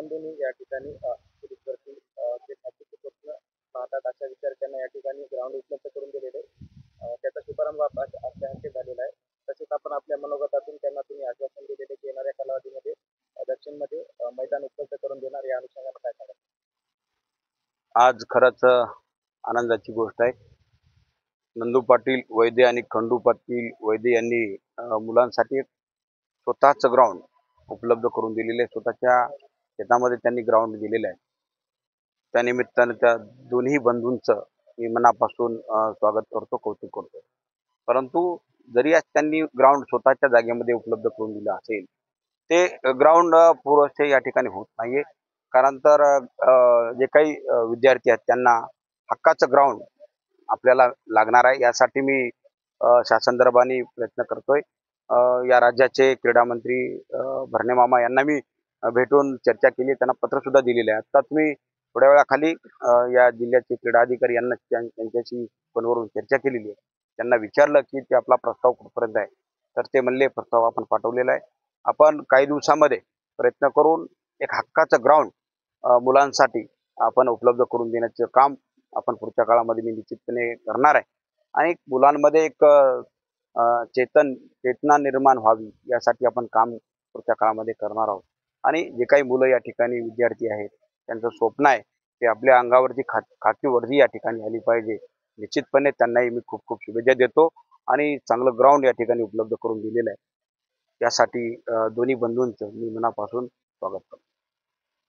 बंधूंनी या ठिकाणी सुरू करतील ते बाकीचे प्रश्न पाहतात अशा विचार त्यांना या ठिकाणी ग्राउंड उपलब्ध करून दिलेले त्याचा शुभारंभ आपल्या हस्ते झालेला आहे. तसेच आपण आपल्या मनोगतातून त्यांना तुम्ही आश्वासन दिलेले की येणाऱ्या कालावधीमध्ये दक्षिणमध्ये मैदान उपलब्ध करून देणार या अनुषंगाने काय सांगा. आज खरंच आनंदाची गोष्ट आहे. नंदू पाटील वैद्य आणि खंडू पाटील वैद्य यांनी मुलांसाठी एक स्वतःच ग्राउंड उपलब्ध करून दिलेले आहे. स्वतःच्या शेतामध्ये त्यांनी ग्राउंड दिलेलं आहे. त्यानिमित्तानं त्या दोन्ही बंधूंचं मी मनापासून स्वागत करतो, कौतुक करतो. परंतु जरी आज त्यांनी ग्राउंड स्वतःच्या जागेमध्ये उपलब्ध करून दिलं असेल, ते ग्राउंड पुरेसे या ठिकाणी होत नाहीये. कारण तर जे काही विद्यार्थी आहेत त्यांना हक्काचं ग्राउंड आपल्याला लागणार आहे. यासाठी मी शासन दरबारी प्रयत्न करतोय. या राज्याचे क्रीडा मंत्री भरणे मामा यांना मी भेटून चर्चा केली, त्यांना पत्र सुद्धा दिलेले आहे. आता तुम्ही थोड्या वेळाखाली या जिल्ह्याचे क्रीडा अधिकारी यांना त्यांच्याशी फोनवरून चर्चा केलेली आहे. त्यांना विचारलं की ते आपला प्रस्ताव कुठपर्यंत आहे, तर ते म्हणले प्रस्ताव आपण पाठवलेला आहे. आपण काही दिवसामध्ये प्रयत्न करून एक हक्काचं ग्राउंड मुलांसाठी आपण उपलब्ध करून देण्याचं काम आपण पुढच्या काळामध्ये मी निश्चितपणे करणार आहे. आणि मुलांमध्ये एक चेतना निर्माण व्हावी यासाठी आपण काम पुढच्या काळामध्ये करणार आहोत. आणि जे काही मुलं या ठिकाणी विद्यार्थी आहेत त्यांचं स्वप्न आहे ते आपल्या अंगावरची खाकी वर्दी या ठिकाणी आली पाहिजे. निश्चितपणे त्यांनाही मी खूप खूप शुभेच्छा देतो आणि चांगलं ग्राउंड या ठिकाणी उपलब्ध करून दिलेलं आहे. त्यासाठी दोन्ही बंधूंचं मी मनापासून स्वागत करतो.